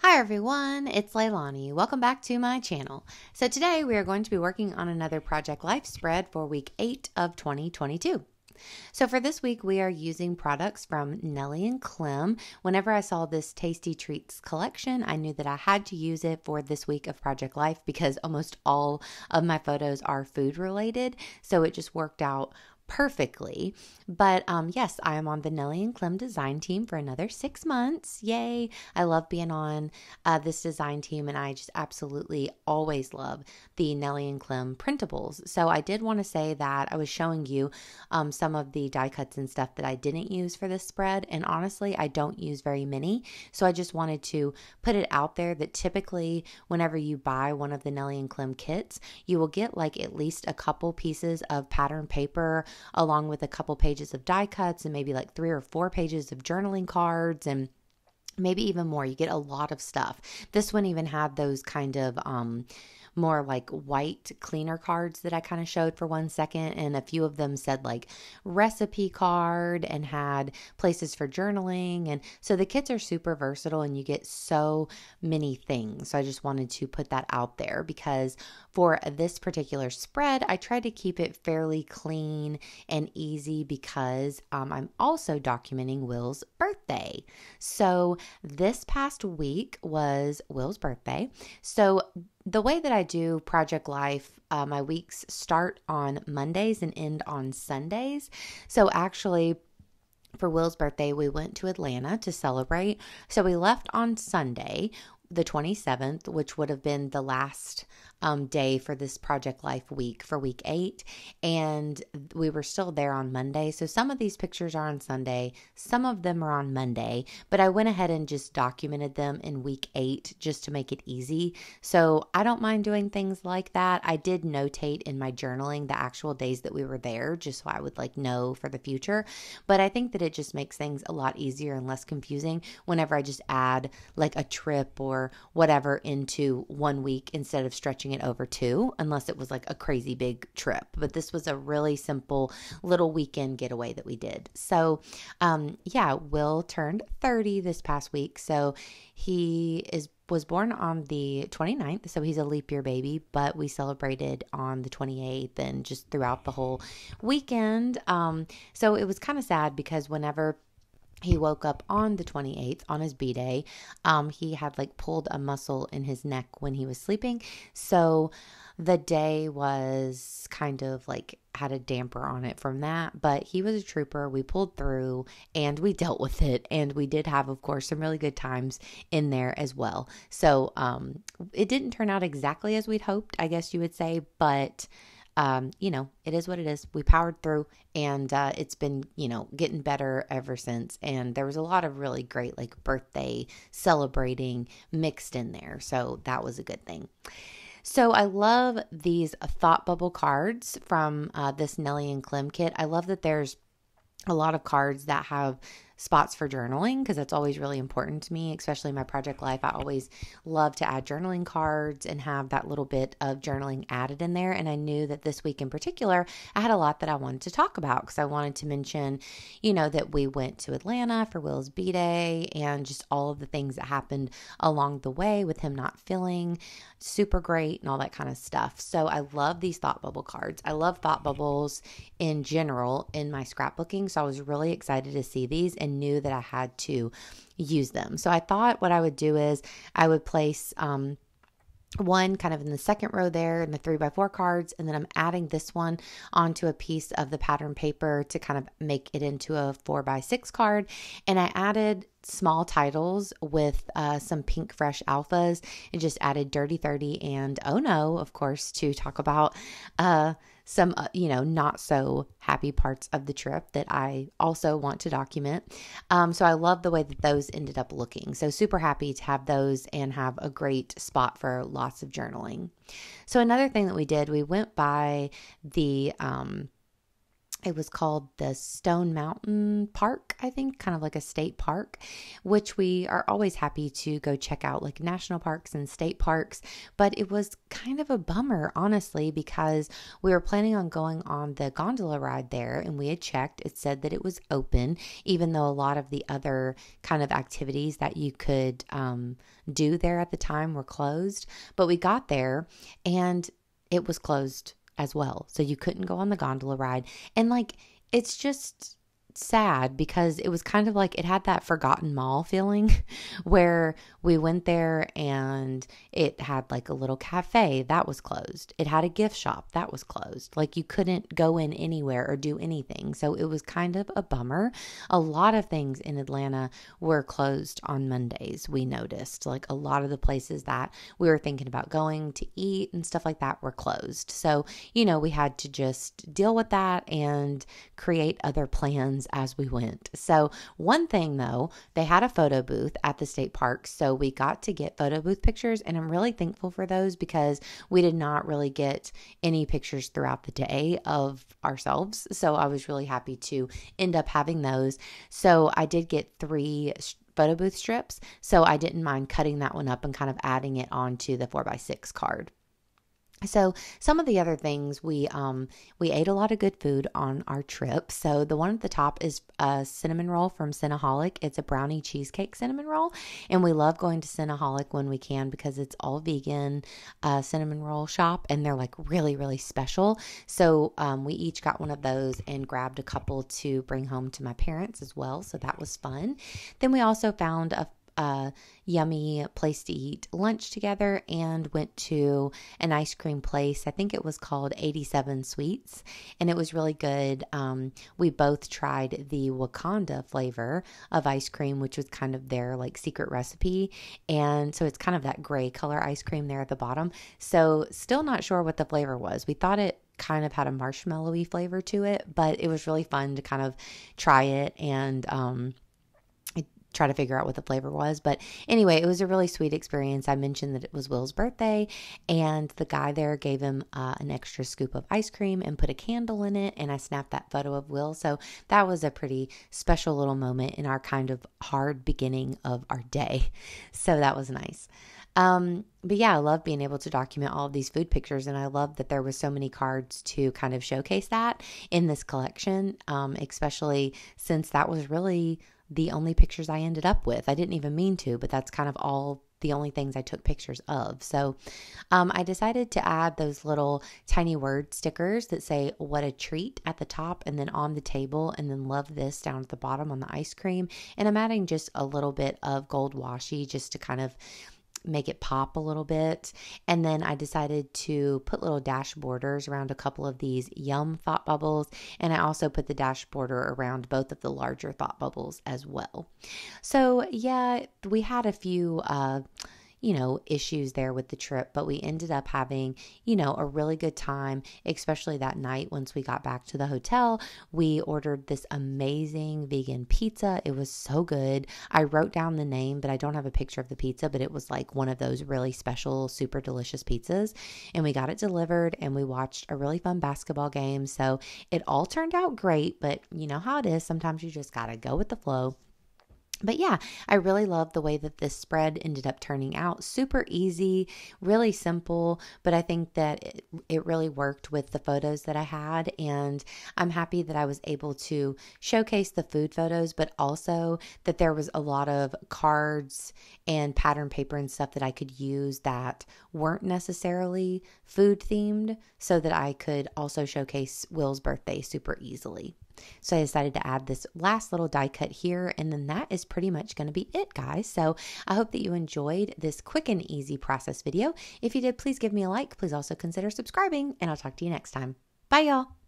Hi everyone, it's Leilani. Welcome back to my channel. So today we are going to be working on another Project Life spread for week 8 of 2022. So for this week, we are using products from Nelly and Clem. Whenever I saw this Tasty Treats collection, I knew that I had to use it for this week of Project Life because almost all of my photos are food related. So it just worked out perfectly. But yes, I am on the Nelly and Clem design team for another 6 months. Yay. I love being on this design team, and I just absolutely always love the Nelly and Clem printables. So I did want to say that I was showing you some of the die cuts and stuff that I didn't use for this spread, and honestly I don't use very many, so I just wanted to put it out there that typically whenever you buy one of the Nelly and Clem kits, you will get like at least a couple pieces of pattern paper along with a couple pages of die cuts and maybe like 3 or 4 pages of journaling cards and maybe even more. You get a lot of stuff. This one even had those kind of more like white cleaner cards that I kind of showed for 1 second, and a few of them said like recipe card and had places for journaling. And so the kits are super versatile and you get so many things. So I just wanted to put that out there because for this particular spread, I tried to keep it fairly clean and easy because I'm also documenting Will's birthday. So this past week was Will's birthday. So the way that I do Project Life, my weeks start on Mondays and end on Sundays. So actually, for Will's birthday, we went to Atlanta to celebrate. So we left on Sunday, the 27th, which would have been the last day for this Project Life week for week 8. And we were still there on Monday. So some of these pictures are on Sunday, some of them are on Monday, but I went ahead and just documented them in week 8 just to make it easy. So I don't mind doing things like that. I did notate in my journaling the actual days that we were there just so I would like know for the future. But I think that it just makes things a lot easier and less confusing whenever I just add like a trip or whatever into 1 week instead of stretching it over 2, unless it was like a crazy big trip. But this was a really simple little weekend getaway that we did. So yeah, Will turned 30 this past week. So he was born on the 29th, so he's a leap year baby, but we celebrated on the 28th and just throughout the whole weekend. So it was kind of sad because whenever he woke up on the 28th on his B-day, he had like pulled a muscle in his neck when he was sleeping. So the day was kind of like had a damper on it from that, but he was a trooper. We pulled through and we dealt with it, and we did have, of course, some really good times in there as well. So it didn't turn out exactly as we'd hoped, I guess you would say, but it is what it is. We powered through, and it's been, getting better ever since. And there was a lot of really great like birthday celebrating mixed in there. So that was a good thing. So I love these thought bubble cards from this Nelly and Clem kit. I love that there's a lot of cards that have spots for journaling because that's always really important to me, especially in my Project Life. I always love to add journaling cards and have that little bit of journaling added in there. And I knew that this week in particular, I had a lot that I wanted to talk about because I wanted to mention, that we went to Atlanta for Will's B-Day and just all of the things that happened along the way with him not feeling super great and all that kind of stuff. So I love these thought bubble cards. I love thought bubbles in general in my scrapbooking. So I was really excited to see these and knew that I had to use them. So I thought what I would do is I would place one kind of in the second row there in the 3x4 cards, and then I'm adding this one onto a piece of the pattern paper to kind of make it into a 4x6 card. And I added small titles with some pink fresh alphas and just added Dirty 30 and Oh No, of course, to talk about some, not so happy parts of the trip that I also want to document. So I love the way that those ended up looking. So super happy to have those and have a great spot for lots of journaling. So another thing that we did, we went by the It was called the Stone Mountain Park, I think, kind of like a state park, which we are always happy to go check out, like national parks and state parks. But it was kind of a bummer, honestly, because we were planning on going on the gondola ride there, and we had checked. It said that it was open, even though a lot of the other kind of activities that you could do there at the time were closed. But we got there and it was closed as well. So you couldn't go on the gondola ride. And like, it's just sad because it was kind of like it had that forgotten mall feeling where we went there and it had like a little cafe that was closed. It had a gift shop that was closed. Like you couldn't go in anywhere or do anything. So it was kind of a bummer. A lot of things in Atlanta were closed on Mondays. We noticed like a lot of the places that we were thinking about going to eat and stuff like that were closed. So, we had to just deal with that and create other plans as we went. So one thing though, they had a photo booth at the state park. So we got to get photo booth pictures, and I'm really thankful for those because we did not really get any pictures throughout the day of ourselves. So I was really happy to end up having those. So I did get 3 photo booth strips. So I didn't mind cutting that one up and kind of adding it onto the 4x6 card. So some of the other things, we ate a lot of good food on our trip. So the one at the top is a cinnamon roll from Cinnaholic. It's a brownie cheesecake cinnamon roll. And we love going to Cinnaholic when we can because it's all vegan cinnamon roll shop. And they're like really, really special. So we each got one of those and grabbed a couple to bring home to my parents as well. So that was fun. Then we also found a yummy place to eat lunch together and went to an ice cream place. I think it was called 87 Sweets, and it was really good. We both tried the Wakanda flavor of ice cream, which was kind of their like secret recipe. And so it's kind of that gray color ice cream there at the bottom. So still not sure what the flavor was. We thought it kind of had a marshmallowy flavor to it, but it was really fun to kind of try it and try to figure out what the flavor was. But anyway, it was a really sweet experience. I mentioned that it was Will's birthday, and the guy there gave him an extra scoop of ice cream and put a candle in it, and I snapped that photo of Will. So that was a pretty special little moment in our kind of hard beginning of our day. So that was nice. But yeah, I love being able to document all of these food pictures, and I love that there was so many cards to kind of showcase that in this collection, especially since that was really the only pictures I ended up with. I didn't even mean to, but that's kind of all the only things I took pictures of. So I decided to add those little tiny word stickers that say "what a treat" at the top and then on the table, and then "love this" down at the bottom on the ice cream. And I'm adding just a little bit of gold washi just to kind of make it pop a little bit. And then I decided to put little dash borders around a couple of these Yum thought bubbles. And I also put the dash border around both of the larger thought bubbles as well. So yeah, we had a few issues there with the trip, but we ended up having, a really good time, especially that night once we got back to the hotel. We ordered this amazing vegan pizza. It was so good. I wrote down the name, but I don't have a picture of the pizza, but it was like one of those really special, super delicious pizzas. And we got it delivered and we watched a really fun basketball game. So it all turned out great, but you know how it is. Sometimes you just got to go with the flow. But yeah, I really love the way that this spread ended up turning out. Super easy, really simple, but I think that it really worked with the photos that I had. And I'm happy that I was able to showcase the food photos, but also that there was a lot of cards and pattern paper and stuff that I could use that weren't necessarily food themed, so that I could also showcase Will's birthday super easily. So I decided to add this last little die cut here, and then that is pretty much going to be it, guys. So I hope that you enjoyed this quick and easy process video. If you did, please give me a like. Please also consider subscribing, and I'll talk to you next time. Bye, y'all.